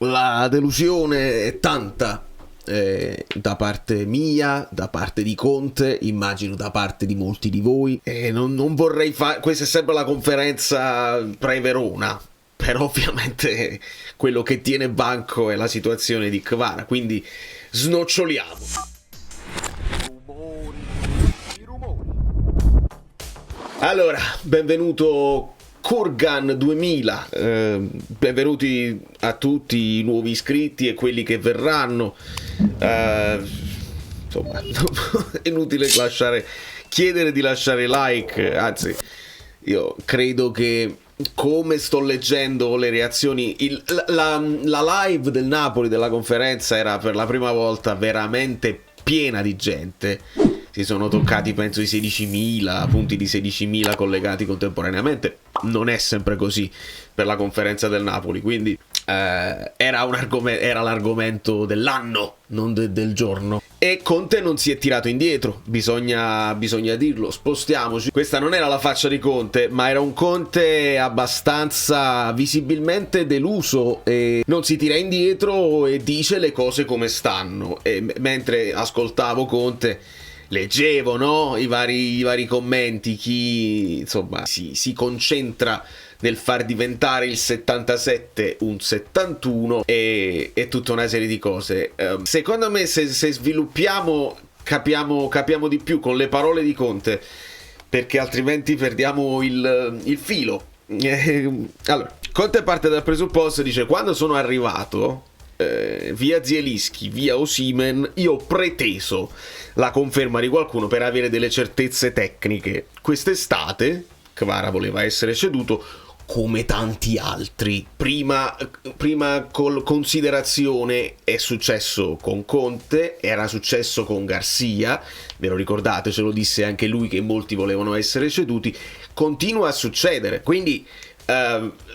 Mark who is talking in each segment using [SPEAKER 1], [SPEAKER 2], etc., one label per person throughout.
[SPEAKER 1] La delusione è tanta, da parte mia, da parte di Conte, immagino da parte di molti di voi. E non vorrei fare. Questa è sempre la conferenza pre-Verona. Però ovviamente quello che tiene banco è la situazione di Kvara. Quindi snoccioliamo. Allora, benvenuto Kurgan 2000, benvenuti a tutti i nuovi iscritti e quelli che verranno. Insomma, è inutile chiedere di lasciare like, anzi, io credo che, come sto leggendo le reazioni, la live del Napoli della conferenza era per la prima volta veramente piena di gente. Si sono toccati penso i 16.000 punti di 16.000 collegati contemporaneamente. Non è sempre così per la conferenza del Napoli, quindi era l'argomento dell'anno, non del giorno. E Conte non si è tirato indietro, bisogna dirlo. Spostiamoci. Questa non era la faccia di Conte, ma era un Conte abbastanza visibilmente deluso e non si tira indietro e dice le cose come stanno. E mentre ascoltavo Conte leggevo, no? I vari commenti, chi insomma si concentra nel far diventare il 77 un 71 e tutta una serie di cose. Secondo me se sviluppiamo capiamo di più con le parole di Conte, perché altrimenti perdiamo il filo. Allora, Conte parte dal presupposto, dice: quando sono arrivato via Zielinski, via Osimhen, io ho preteso la conferma di qualcuno per avere delle certezze tecniche. Quest'estate Kvara voleva essere ceduto come tanti altri. Prima considerazione è successo con Conte, era successo con Garcia, ve lo ricordate, ce lo disse anche lui che molti volevano essere ceduti, continua a succedere, quindi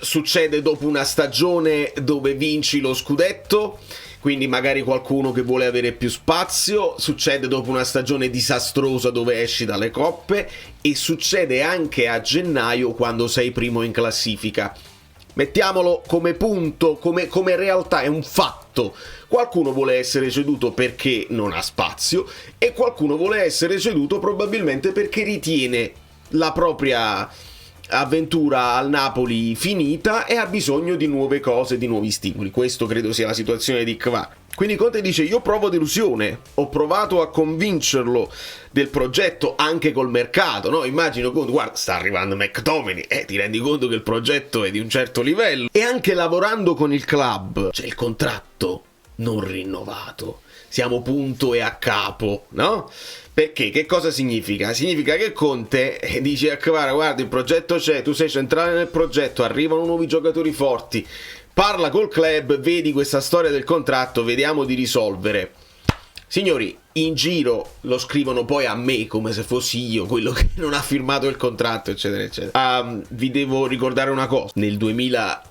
[SPEAKER 1] succede dopo una stagione dove vinci lo scudetto, quindi magari qualcuno che vuole avere più spazio, succede dopo una stagione disastrosa dove esci dalle coppe e succede anche a gennaio quando sei primo in classifica. Mettiamolo come punto, come realtà, è un fatto. Qualcuno vuole essere ceduto perché non ha spazio e qualcuno vuole essere ceduto probabilmente perché ritiene la propria avventura al Napoli finita e ha bisogno di nuove cose, di nuovi stimoli. Questo credo sia la situazione di Kvara. Quindi Conte dice: io provo delusione, ho provato a convincerlo del progetto anche col mercato, no? Immagino Conte, guarda, sta arrivando McTominay, ti rendi conto che il progetto è di un certo livello, e anche lavorando con il club, c'è il contratto non rinnovato, siamo punto e a capo, no? Perché? Che cosa significa? Significa che Conte dice a Kvara: guarda, il progetto c'è, tu sei centrale nel progetto, arrivano nuovi giocatori forti, parla col club, vedi questa storia del contratto, vediamo di risolvere. Signori, in giro lo scrivono poi a me come se fossi io quello che non ha firmato il contratto, eccetera eccetera. Vi devo ricordare una cosa: nel 2000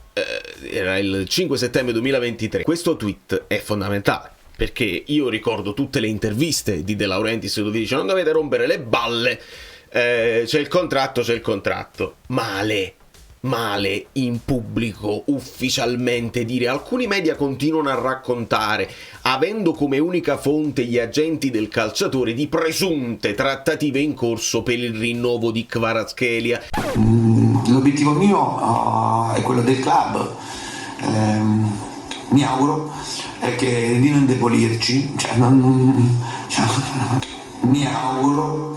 [SPEAKER 1] era il 5 settembre 2023, questo tweet è fondamentale, perché io ricordo tutte le interviste di De Laurentiis dove dice: non dovete rompere le balle, c'è il contratto. Male in pubblico, ufficialmente dire. Alcuni media continuano a raccontare, avendo come unica fonte gli agenti del calciatore, di presunte trattative in corso per il rinnovo di Kvaratskhelia.
[SPEAKER 2] L'obiettivo mio è quello del club, mi auguro è che di non indebolirci, mi auguro.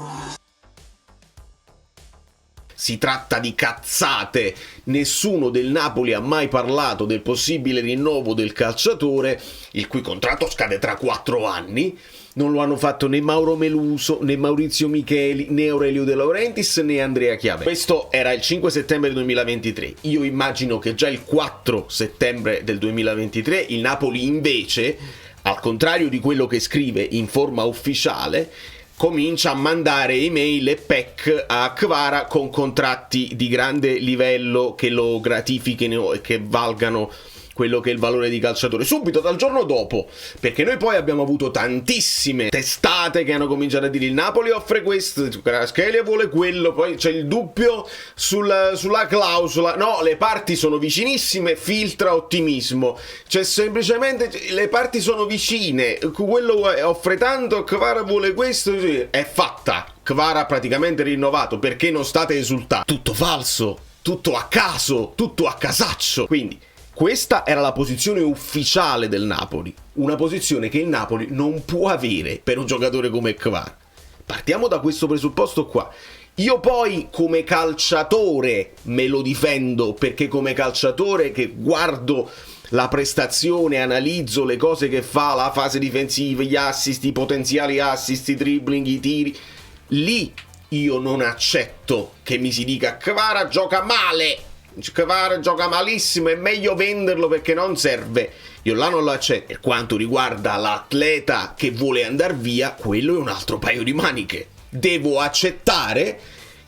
[SPEAKER 1] Si tratta di cazzate, nessuno del Napoli ha mai parlato del possibile rinnovo del calciatore, il cui contratto scade tra 4 anni. Non lo hanno fatto né Mauro Meluso, né Maurizio Micheli, né Aurelio De Laurentiis, né Andrea Chiave. Questo era il 5 settembre 2023. Io immagino che già il 4 settembre del 2023 il Napoli invece, al contrario di quello che scrive in forma ufficiale, comincia a mandare email e PEC a Kvara con contratti di grande livello che lo gratifichino e che valgano quello che è il valore di calciatore, subito dal giorno dopo, perché noi poi abbiamo avuto tantissime testate che hanno cominciato a dire il Napoli offre questo, Kvaratskhelia vuole quello, poi c'è il dubbio sulla clausola, no, le parti sono vicinissime, filtra ottimismo, cioè semplicemente le parti sono vicine, quello offre tanto, Kvara vuole questo, è fatta, Kvara ha praticamente rinnovato, perché non state esultando? Tutto falso, tutto a caso, tutto a casaccio, quindi questa era la posizione ufficiale del Napoli, una posizione che il Napoli non può avere per un giocatore come Kvara. Partiamo da questo presupposto qua. Io poi come calciatore me lo difendo, perché come calciatore che guardo la prestazione, analizzo le cose che fa, la fase difensiva, gli assist, i potenziali assist, i dribbling, i tiri, lì io non accetto che mi si dica Kvara gioca male, Kvara gioca malissimo, è meglio venderlo perché non serve. Io là non lo accetto. Per quanto riguarda l'atleta che vuole andare via, quello è un altro paio di maniche. Devo accettare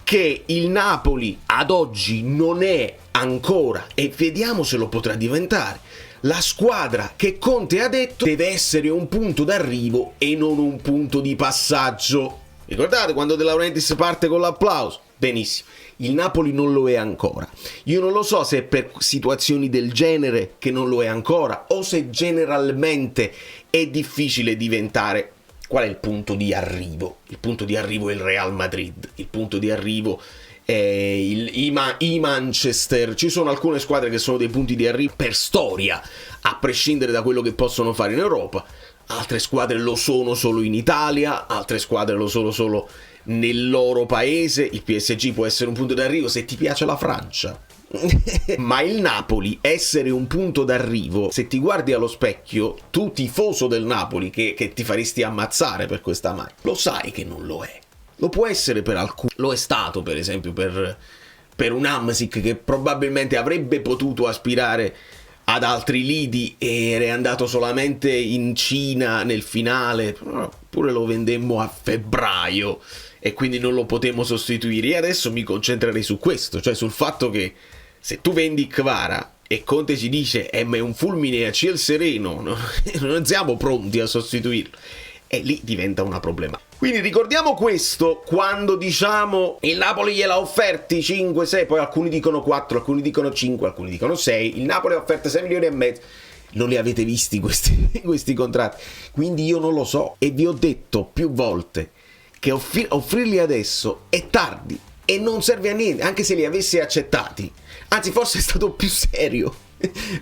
[SPEAKER 1] che il Napoli ad oggi non è ancora, e vediamo se lo potrà diventare, la squadra che Conte ha detto deve essere un punto d'arrivo e non un punto di passaggio. Ricordate quando De Laurentiis parte con l'applauso? Benissimo. Il Napoli non lo è ancora. Io non lo so se è per situazioni del genere che non lo è ancora o se generalmente è difficile diventare. Qual è il punto di arrivo? Il punto di arrivo è il Real Madrid, il punto di arrivo è i Manchester. Ci sono alcune squadre che sono dei punti di arrivo per storia, a prescindere da quello che possono fare in Europa. Altre squadre lo sono solo in Italia, altre squadre lo sono solo nel loro paese. Il PSG può essere un punto d'arrivo se ti piace la Francia. Ma il Napoli essere un punto d'arrivo, se ti guardi allo specchio, tu tifoso del Napoli che ti faresti ammazzare per questa maglia, lo sai che non lo è. Lo può essere per alcuni, lo è stato per esempio per un Hamsik che probabilmente avrebbe potuto aspirare ad altri lidi e è andato solamente in Cina nel finale, pure lo vendemmo a febbraio e quindi non lo potemmo sostituire. E adesso mi concentrerei su questo, cioè sul fatto che se tu vendi Kvara e Conte ci dice ma è un fulmine a ciel sereno, no? Non siamo pronti a sostituirlo, e lì diventa una problema. Quindi ricordiamo questo quando diciamo il Napoli gliel'ha offerti 5, 6, poi alcuni dicono 4, alcuni dicono 5, alcuni dicono 6, il Napoli ha offerto 6 milioni e mezzo. Non li avete visti questi contratti, quindi io non lo so, e vi ho detto più volte che offrirli adesso è tardi e non serve a niente, anche se li avessi accettati, anzi forse è stato più serio.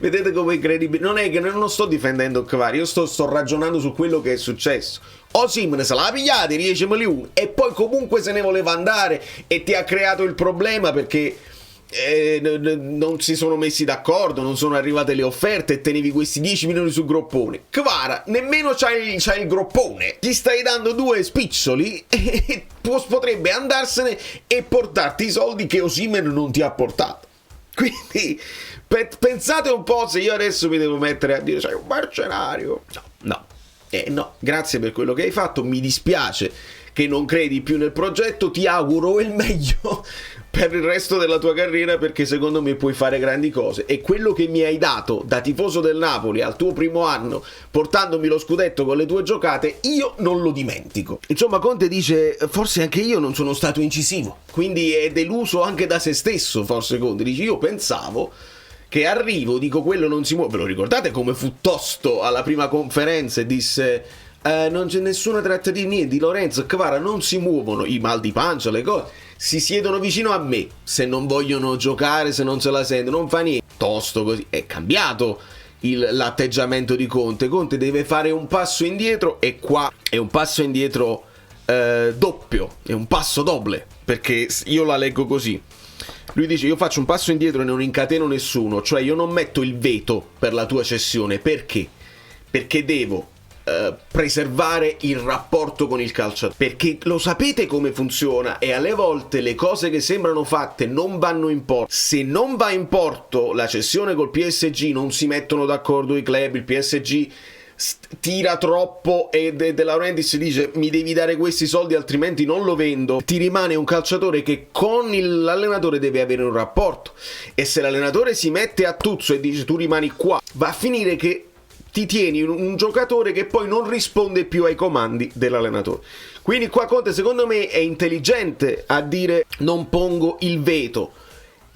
[SPEAKER 1] Vedete come è incredibile. Non è che non sto difendendo Kvara, io sto ragionando su quello che è successo. Osimhen se l'ha pigliata 10 milioni e poi comunque se ne voleva andare e ti ha creato il problema perché non si sono messi d'accordo, non sono arrivate le offerte e tenevi questi 10 milioni sul groppone. Kvara nemmeno c'hai il groppone, gli stai dando 2 spiccioli e potrebbe andarsene e portarti i soldi che Osimhen non ti ha portato. Quindi pensate un po' se io adesso mi devo mettere a dire sei un mercenario. No, grazie per quello che hai fatto, mi dispiace che non credi più nel progetto, ti auguro il meglio per il resto della tua carriera perché secondo me puoi fare grandi cose e quello che mi hai dato da tifoso del Napoli al tuo primo anno portandomi lo scudetto con le tue giocate io non lo dimentico. Insomma Conte dice forse anche io non sono stato incisivo, quindi è deluso anche da se stesso. Forse Conte dice io pensavo che arrivo, dico quello non si muove. Ve lo ricordate come fu tosto alla prima conferenza e disse non c'è nessuna trattativa, niente, Lorenzo e Kvara non si muovono, i mal di pancia, le cose, si siedono vicino a me, se non vogliono giocare, se non se la sentono, non fa niente. Tosto così, è cambiato l'atteggiamento di Conte. Conte deve fare un passo indietro e qua è un passo indietro doppio, è un passo doble, perché io la leggo così. Lui dice io faccio un passo indietro e non incateno nessuno, cioè io non metto il veto per la tua cessione. Perché? Perché devo preservare il rapporto con il calciatore, perché lo sapete come funziona e alle volte le cose che sembrano fatte non vanno in porto. Se non va in porto la cessione col PSG, non si mettono d'accordo i club, il PSG tira troppo e De Laurentiis dice mi devi dare questi soldi altrimenti non lo vendo, ti rimane un calciatore che con l'allenatore deve avere un rapporto, e se l'allenatore si mette a tuzzo e dice tu rimani qua, va a finire che ti tieni un giocatore che poi non risponde più ai comandi dell'allenatore. Quindi qua Conte secondo me è intelligente a dire non pongo il veto.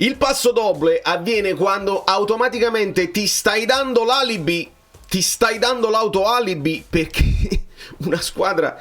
[SPEAKER 1] Il passo doble avviene quando automaticamente ti stai dando l'alibi, ti stai dando l'autoalibi, perché una squadra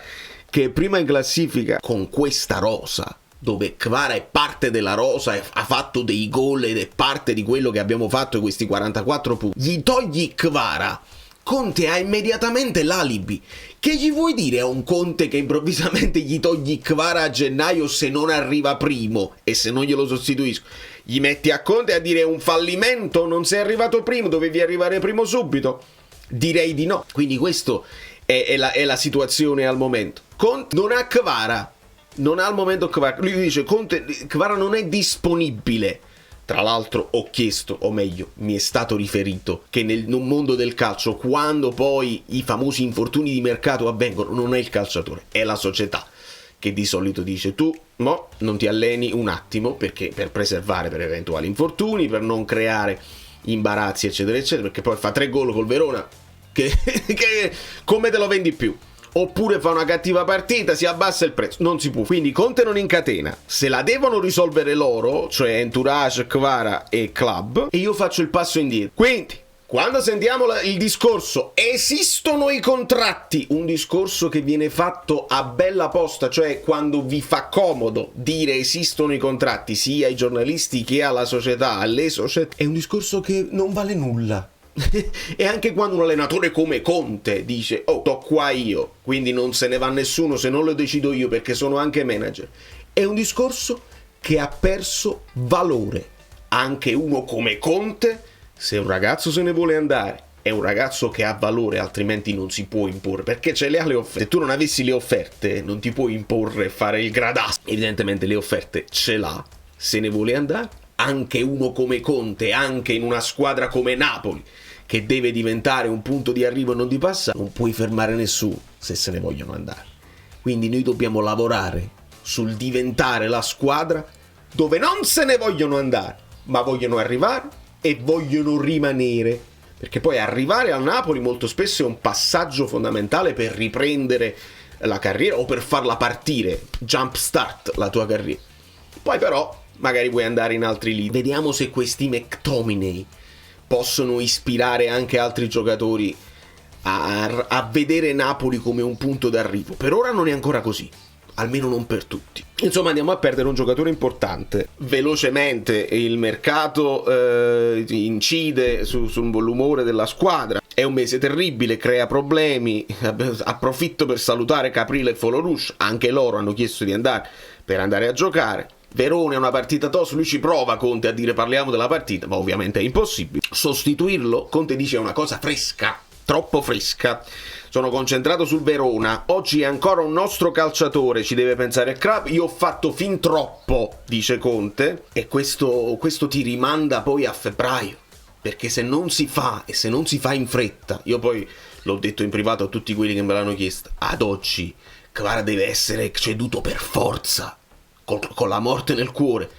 [SPEAKER 1] che è prima in classifica con questa rosa, dove Kvara è parte della rosa e ha fatto dei gol ed è parte di quello che abbiamo fatto, questi 44 punti, gli togli Kvara, Conte ha immediatamente l'alibi. Che gli vuoi dire a un Conte che improvvisamente gli togli Kvara a gennaio se non arriva primo e se non glielo sostituisco? Gli metti a Conte a dire è un fallimento, non sei arrivato primo, dovevi arrivare primo subito? Direi di no. Quindi questo è la situazione al momento. Conte non ha Kvara, non ha al momento Kvara. Lui dice Conte, Kvara non è disponibile. Tra l'altro ho chiesto, o meglio, mi è stato riferito che nel mondo del calcio, quando poi i famosi infortuni di mercato avvengono, non è il calciatore, è la società che di solito dice tu non ti alleni un attimo, perché per preservare per eventuali infortuni, per non creare imbarazzi eccetera eccetera, perché poi fa 3 gol col Verona che come te lo vendi più? Oppure fa una cattiva partita, si abbassa il prezzo, non si può. Quindi Conte non incatena, se la devono risolvere loro, cioè entourage, Kvara e club, e io faccio il passo indietro. Quindi quando sentiamo il discorso esistono i contratti, un discorso che viene fatto a bella posta, cioè quando vi fa comodo dire esistono i contratti sia ai giornalisti che alla società, alle società, è un discorso che non vale nulla. E anche quando un allenatore come Conte dice sto qua io, quindi non se ne va nessuno se non lo decido io perché sono anche manager, è un discorso che ha perso valore. Anche uno come Conte, se un ragazzo se ne vuole andare, è un ragazzo che ha valore, altrimenti non si può imporre, perché ce le ha le offerte. Se tu non avessi le offerte non ti puoi imporre e fare il gradasso. Evidentemente le offerte ce l'ha, se ne vuole andare. Anche uno come Conte, anche in una squadra come Napoli, che deve diventare un punto di arrivo e non di passaggio, non puoi fermare nessuno se se ne vogliono andare. Quindi noi dobbiamo lavorare sul diventare la squadra dove non se ne vogliono andare, ma vogliono arrivare e vogliono rimanere, perché poi arrivare al Napoli molto spesso è un passaggio fondamentale per riprendere la carriera o per farla partire, jump start la tua carriera. Poi però magari vuoi andare in altri lidi. Vediamo se questi McTominay possono ispirare anche altri giocatori a vedere Napoli come un punto d'arrivo. Per ora non è ancora così, almeno non per tutti. Insomma, andiamo a perdere un giocatore importante. Velocemente il mercato incide sull'umore della squadra. È un mese terribile, crea problemi. Approfitto per salutare Caprile e Folorush, anche loro hanno chiesto di andare per andare a giocare. Verona è una partita tosta, lui ci prova Conte a dire parliamo della partita, ma ovviamente è impossibile. Sostituirlo, Conte dice è una cosa fresca, troppo fresca. Sono concentrato sul Verona, oggi è ancora un nostro calciatore, ci deve pensare il club, io ho fatto fin troppo, dice Conte, e questo ti rimanda poi a febbraio, perché se non si fa e se non si fa in fretta, io poi l'ho detto in privato a tutti quelli che me l'hanno chiesto, ad oggi Kvara deve essere ceduto per forza, con la morte nel cuore.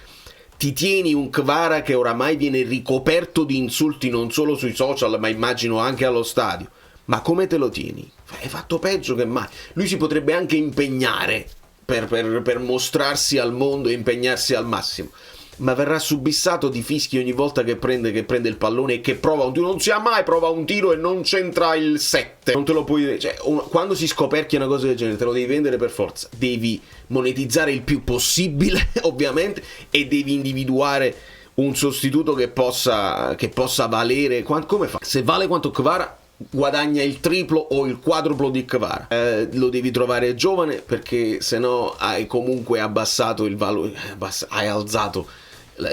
[SPEAKER 1] Ti tieni un Kvara che oramai viene ricoperto di insulti non solo sui social, ma immagino anche allo stadio. Ma come te lo tieni? Hai fatto peggio che mai. Lui si potrebbe anche impegnare per mostrarsi al mondo e impegnarsi al massimo, ma verrà subissato di fischi ogni volta che prende il pallone e che prova un tiro. Non sia mai prova un tiro e non c'entra il 7. Non te lo puoi dire. Cioè, quando si scoperchia una cosa del genere te lo devi vendere per forza. Devi monetizzare il più possibile ovviamente, e devi individuare un sostituto che possa valere come fa? Se vale quanto Kvara, guadagna il triplo o il quadruplo di Kvara. Lo devi trovare giovane, perché sennò hai comunque abbassato il valore, hai alzato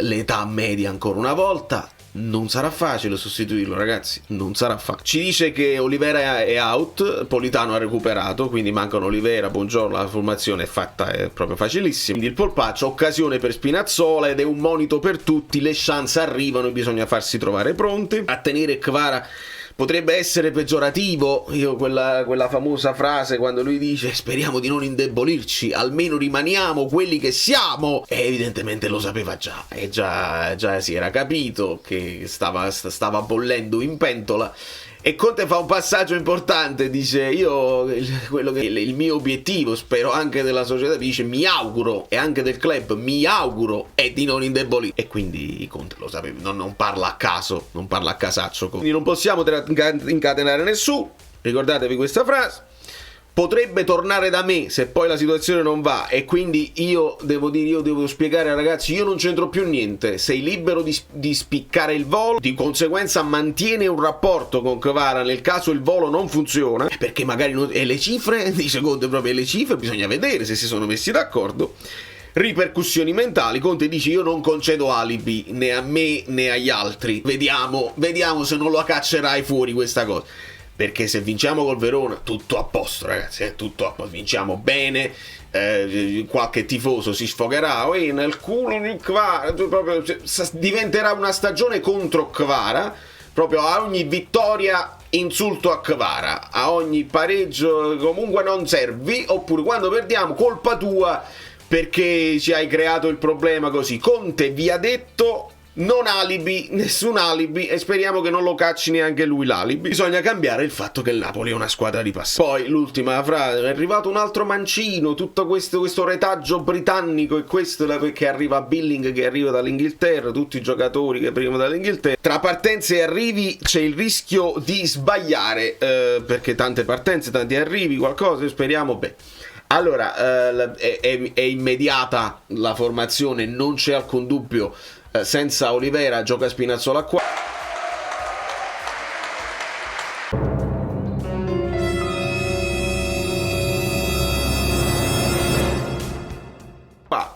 [SPEAKER 1] l'età media ancora una volta. Non sarà facile sostituirlo, ragazzi, non sarà facile. Ci dice che Olivera è out, Politano ha recuperato, quindi mancano Olivera, buongiorno, la formazione è fatta, è proprio facilissimo. Quindi il polpaccio, occasione per Spinazzola ed è un monito per tutti, le chance arrivano e bisogna farsi trovare pronti. A tenere Kvara potrebbe essere peggiorativo. Io quella famosa frase quando lui dice speriamo di non indebolirci, almeno rimaniamo quelli che siamo, e evidentemente lo sapeva già, e già si era capito che stava bollendo in pentola. E Conte fa un passaggio importante, dice il mio obiettivo, spero anche della società, dice mi auguro, e anche del club, mi auguro è di non indebolire. E quindi Conte lo sapeva, non parla a caso, non parla a casaccio. Quindi non possiamo incatenare nessuno, ricordatevi questa frase. Potrebbe tornare da me se poi la situazione non va, e quindi io devo spiegare ai ragazzi, io non c'entro più niente, sei libero di spiccare il volo, di conseguenza mantiene un rapporto con Kvara nel caso il volo non funziona, perché magari e le cifre, dice Conte proprio, le cifre bisogna vedere se si sono messi d'accordo. Ripercussioni mentali, Conte dice io non concedo alibi né a me né agli altri, vediamo se non lo caccerai fuori questa cosa. Perché se vinciamo col Verona, tutto a posto, ragazzi, tutto a posto, vinciamo bene, qualche tifoso si sfogherà, nel culo di Kvara, proprio, diventerà una stagione contro Kvara, proprio a ogni vittoria insulto a Kvara, a ogni pareggio comunque non servi, oppure quando perdiamo colpa tua perché ci hai creato il problema così. Conte vi ha detto... non alibi, nessun alibi, e speriamo che non lo cacci neanche lui l'alibi. Bisogna cambiare il fatto che il Napoli è una squadra di passaggio. Poi l'ultima frase, è arrivato un altro mancino, tutto questo retaggio britannico, e questo che arriva a Billing, che arriva dall'Inghilterra, tutti i giocatori che arrivano dall'Inghilterra. Tra partenze e arrivi c'è il rischio di sbagliare, perché tante partenze, tanti arrivi, qualcosa, speriamo bene. Allora, è immediata la formazione, non c'è alcun dubbio. Senza Olivera gioca Spinazzola qua.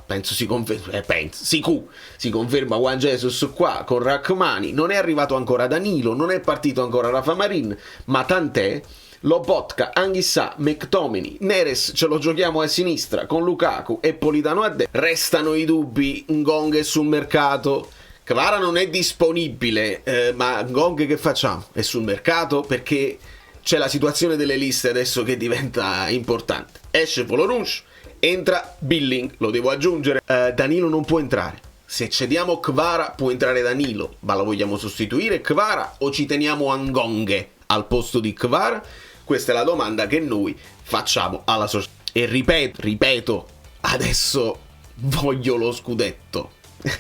[SPEAKER 1] Penso si conferma Juan Jesus qua con Rachmani. Non è arrivato ancora Danilo, non è partito ancora Rafa Marin, ma tant'è. Lobotka, Anghissà, McTominay, Neres ce lo giochiamo a sinistra con Lukaku e Politano a destra. Restano i dubbi, Ngong è sul mercato, Kvara non è disponibile, ma Ngong che facciamo? È sul mercato perché c'è la situazione delle liste adesso che diventa importante. Esce Volorush, entra Billing, lo devo aggiungere, Danilo non può entrare. Se cediamo Kvara può entrare Danilo, ma lo vogliamo sostituire Kvara o ci teniamo Ngong al posto di Kvara? Questa è la domanda che noi facciamo alla società. E ripeto, adesso voglio lo scudetto.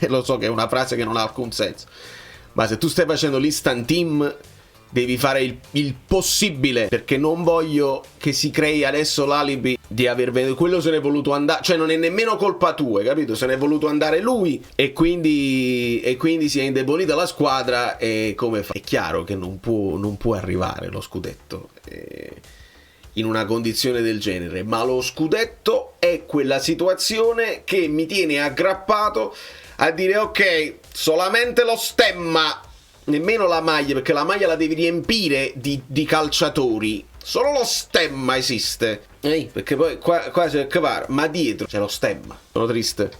[SPEAKER 1] Lo so che è una frase che non ha alcun senso, ma se tu stai facendo l'instant team devi fare il possibile, perché non voglio che si crei adesso l'alibi di aver venuto. Quello se n'è voluto andare, cioè non è nemmeno colpa tua, capito? Se n'è voluto andare lui e quindi si è indebolita la squadra, e come fa? È chiaro che non può arrivare lo scudetto in una condizione del genere, ma lo scudetto è quella situazione che mi tiene aggrappato a dire ok, solamente lo stemma, nemmeno la maglia, perché la maglia la devi riempire di calciatori, solo lo stemma esiste, perché poi qua c'è il Kvara, ma dietro c'è lo stemma. Sono triste.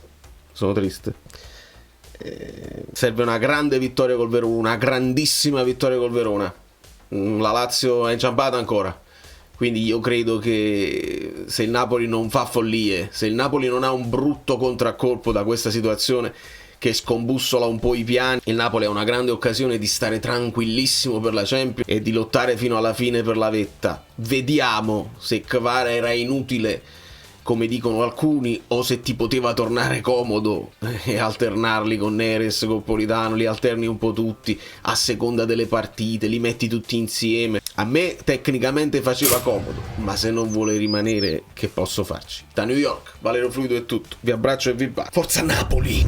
[SPEAKER 1] Serve una grande vittoria col Verona, una grandissima vittoria col Verona. La Lazio è inciampata ancora, quindi io credo che se il Napoli non fa follie, se il Napoli non ha un brutto contraccolpo da questa situazione che scombussola un po' i piani, il Napoli ha una grande occasione di stare tranquillissimo per la Champions e di lottare fino alla fine per la vetta. Vediamo se Kvara era inutile, come dicono alcuni, o se ti poteva tornare comodo e alternarli con Neres, con Politano, li alterni un po' tutti a seconda delle partite, li metti tutti insieme. A me tecnicamente faceva comodo, ma se non vuole rimanere, che posso farci? Da New York, Valerio Fluido è tutto, vi abbraccio e vi bacio. Forza Napoli!